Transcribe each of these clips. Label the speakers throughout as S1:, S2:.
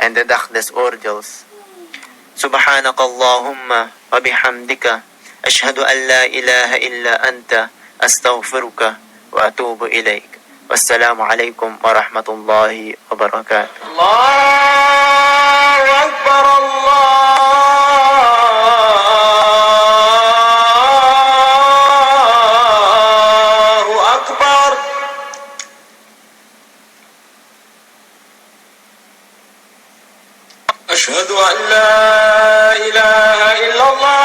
S1: and the darkness ordeals. Subhanakallahumma wa bihamdika ashhadu an la ilaha illa anta astaghfiruka wa atubu ilaik. Wassalamu alaikum warahmatullahi wabarakatuh.
S2: Allahu Akbar, Allahu Akbar. Ashhadu an la ilaha illallah.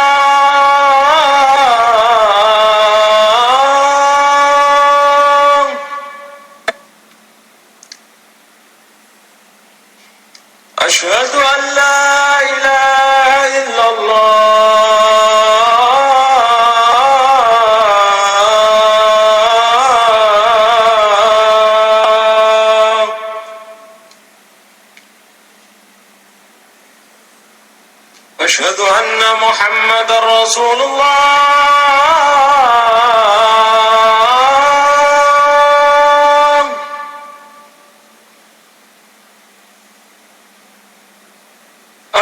S2: أشهد أن لا إله إلا الله. أشهد أن محمد رسول الله.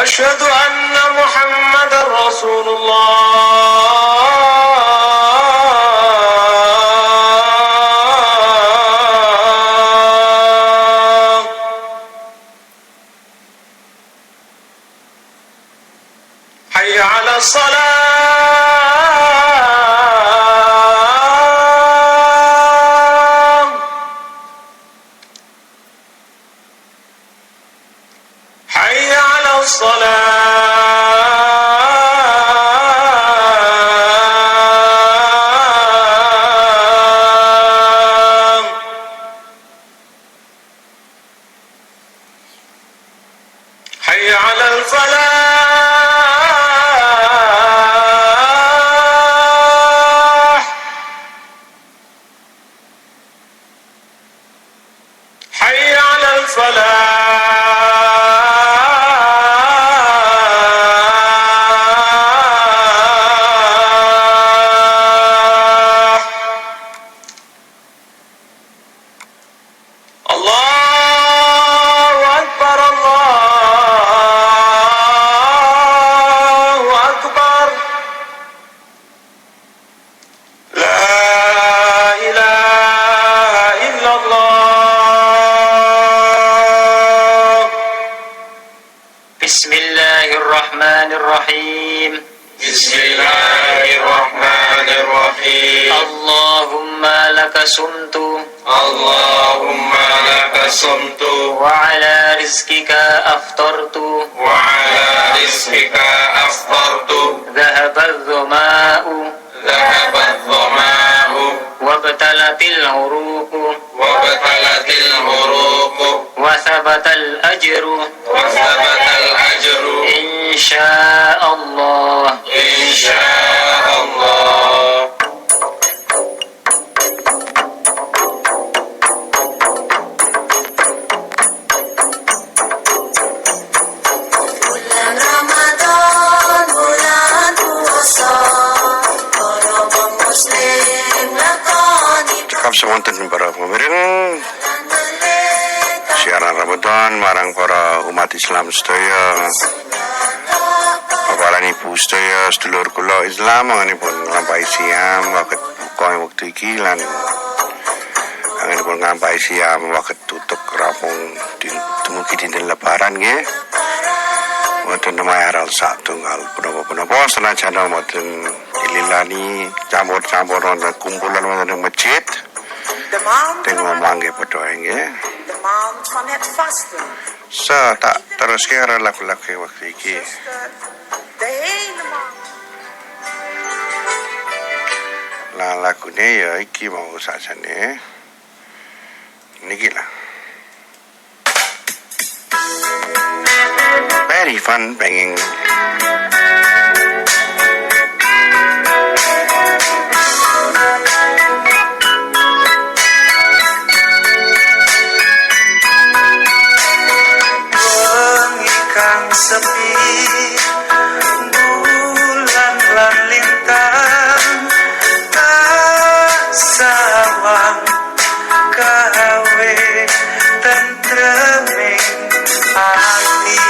S2: أشهد أن محمد رسول الله. حي على الصلاة. حي على الصلاة. حي على الفلاح. حي على الفلاح. الله أكبر، الله أكبر. لا إله إلا الله.
S1: بسم الله الرحمن الرحيم.
S2: بسم الله الرحمن الرحيم.
S1: اللهم لك صمت
S2: اللهم لك صمت
S1: وعلى رزقك أفطرت
S2: وعلى رزقك أفطرت.
S1: ذهب الظماء
S2: ذهب الظماء
S1: وابتلت العروق
S2: وابتلت العروق
S1: وثبت الأجر
S2: وثبت الأجر
S1: إن شاء الله.
S2: إن شاء الله.
S3: Bulan Ramadan, bulan puasa, para muslim lakoni
S4: Cekap semonten para pemireng siaran Ramadan marang para umat Islam sedaya. Bapak lan Ibu sedaya sedulur kula Islam anganipun nglampahi siam waket buka wektu iki lan anganipun nglampahi siam waket tutup rampung dumugi dinten lebaran nggih. Wonten mayaral satunggal punapa-punapa senajan wonten ililani campur-campur wonten kumpulan wonten masjid. Tengok mangge padha nggih.
S3: the moms van het vasten.
S4: Sa tak terus kira lagu-lagu waktu iki.
S3: De hele maand.
S4: Lah lagune ya iki mau sajane. Niki lah. Very fun banging.
S2: Kang sepi bulan lan lintang tak sawang gawe tentreming ati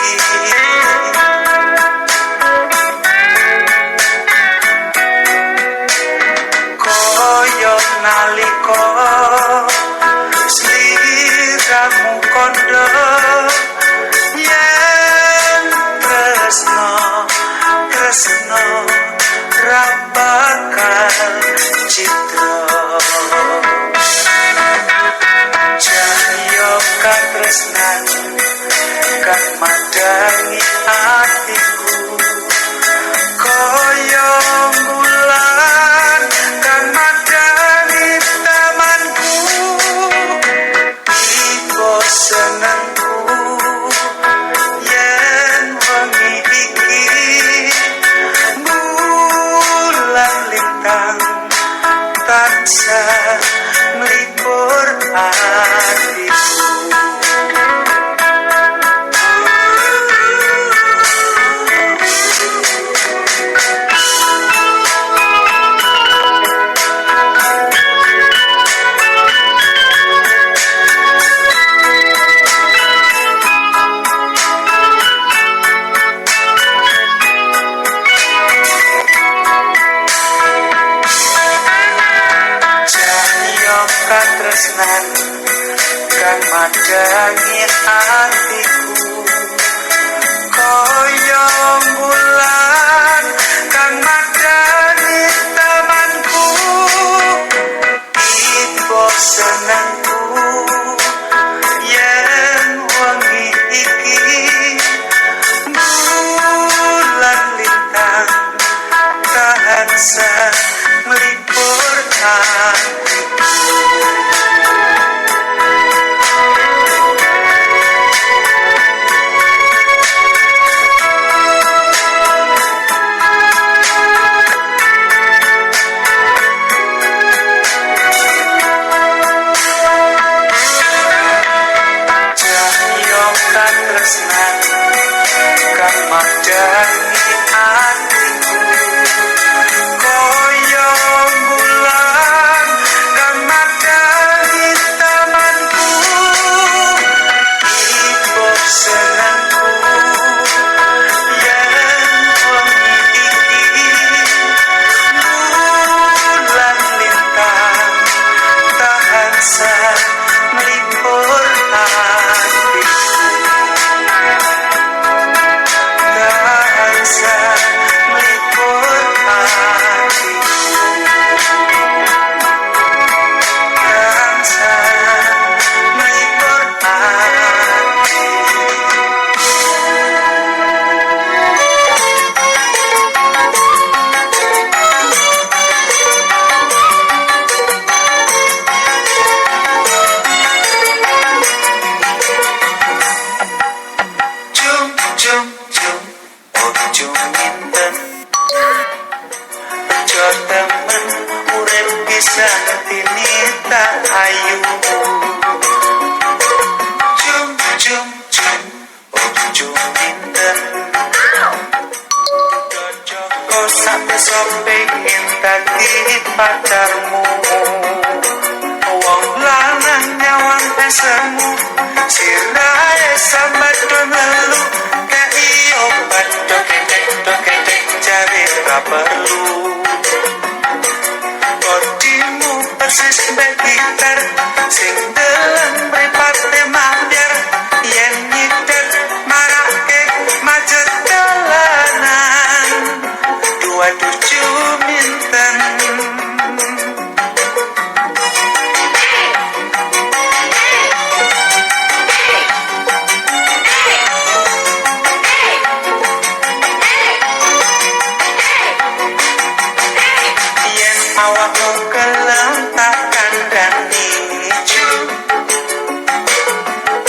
S2: besok pengen dadi pacarmu. Wong lanang nyawang pesenmu, sirahe sambat ngelu, kei obat dokedek jare ra perlu. Bodimu persis mbek gitar, sing deleng mripate mampir, yen nyiter marake macet dalanan. Dua tujuh minten. Yen awakmu kelem tak kandhani ju,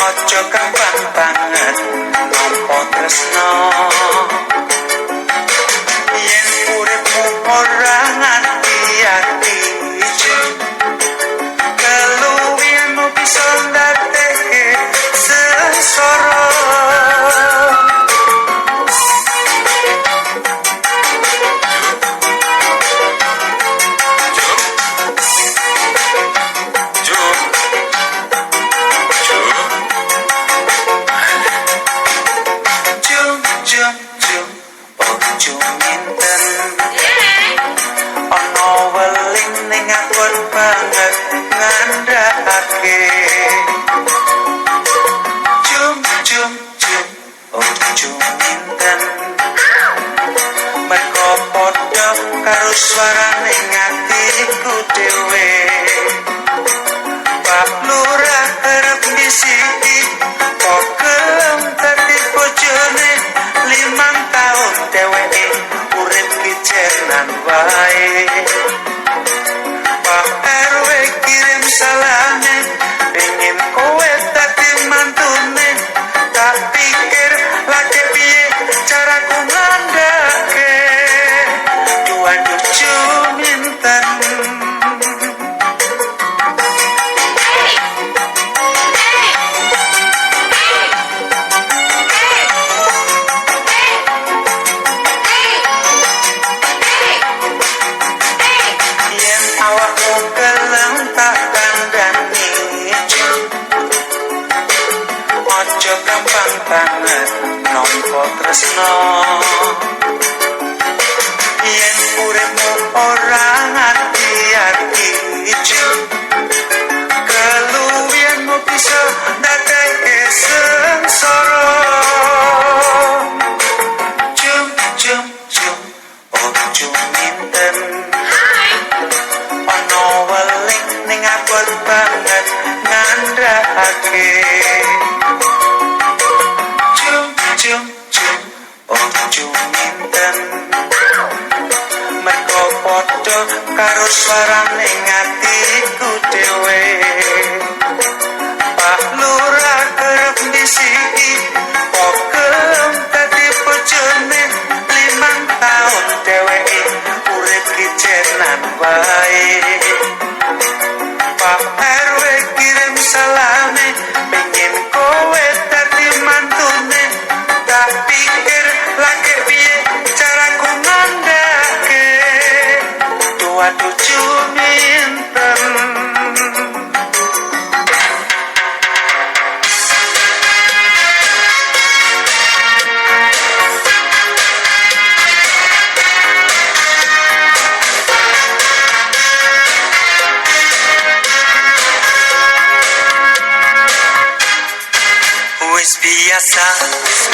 S2: ojo gampang banget nampa tresno. Yen uripmu ora ngati-ati ju, keluwihanmu bisa ndadekke sengsara. Ojo minten, ono weling ning ngakon banget ngandhakake. Jum, ojo minten, mergo padha karo swarane atiku dhewe. Pak Lurah arep disiki, kok gelem dadi bojone, 5 tahun dheweke urip kicenan wae. Pak RW kirim salame, pengen kowe dadi mantune, tak pikir lagi piye caraku ngandake. Dua tujuh minten. Yen awakmu kelem tak kandhani ju, ojo gampang banget nampa tresno. Yen uripmu ora ngati-ati ju, keluwihanmu bisa ndadekke sengsara. Jum, ojo minten, ono weling ning abot banget ngandhakake. Jum, ojo minten, mergo padha karo swarane atiku dhewe. Pak Lurah kerep disiki, kok gelem dadi bojone, 5 tahun dheweke urip kicenan wae. Pak RW kirim salame, pengen kowe dadi mantune, tak pikir lagi piye caraku ngandake. 27 minten. Wis biasa,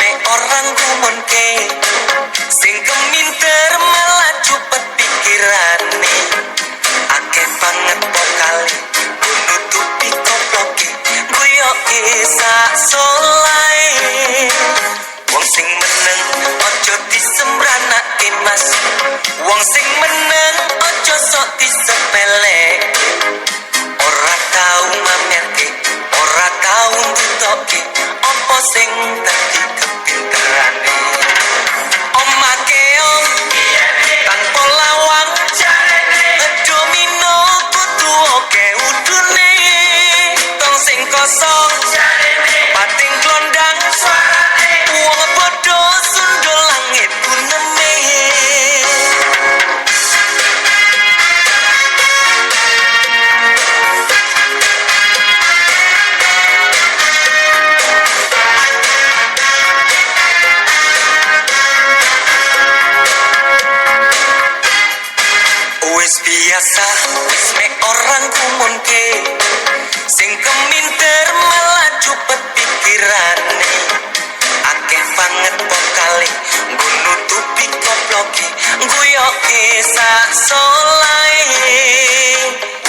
S2: me orang gumunke, sing keminter malah cepet pikirane. Akeh banget pokale, nutupi koploke, guyoke sak solae. Wong sing meneng ojo disemranake mas, wong sing meneng ojo sok disepeleke. Ora tau mamerke, ora tau ndutoke, opo sing dadi kepinterane. Omake tanpa lawang, domino kudu oke udune. Tong sing kosong, pating glondang, biasa wis mek orang kumunke sing keminter malah cepet pikirane akeh banget pokale nggo nutupi koploke guyoke sak solae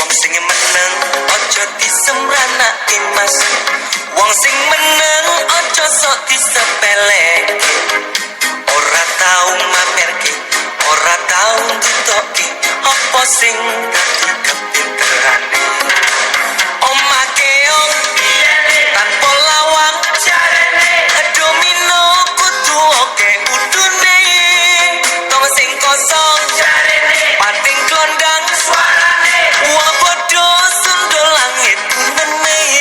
S2: wong sing meneng aja disemranake mas wong sing meneng aja sok disepeleke ora tau mamerke ora tau ntutokke apa sing dadi kepinterane omah keong tanpa lawang jarene domino kudu oke udune tong sing kosong jarene pating klondang suarane wong padha sundul langit meneh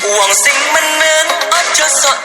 S2: wong sing meneng aja sok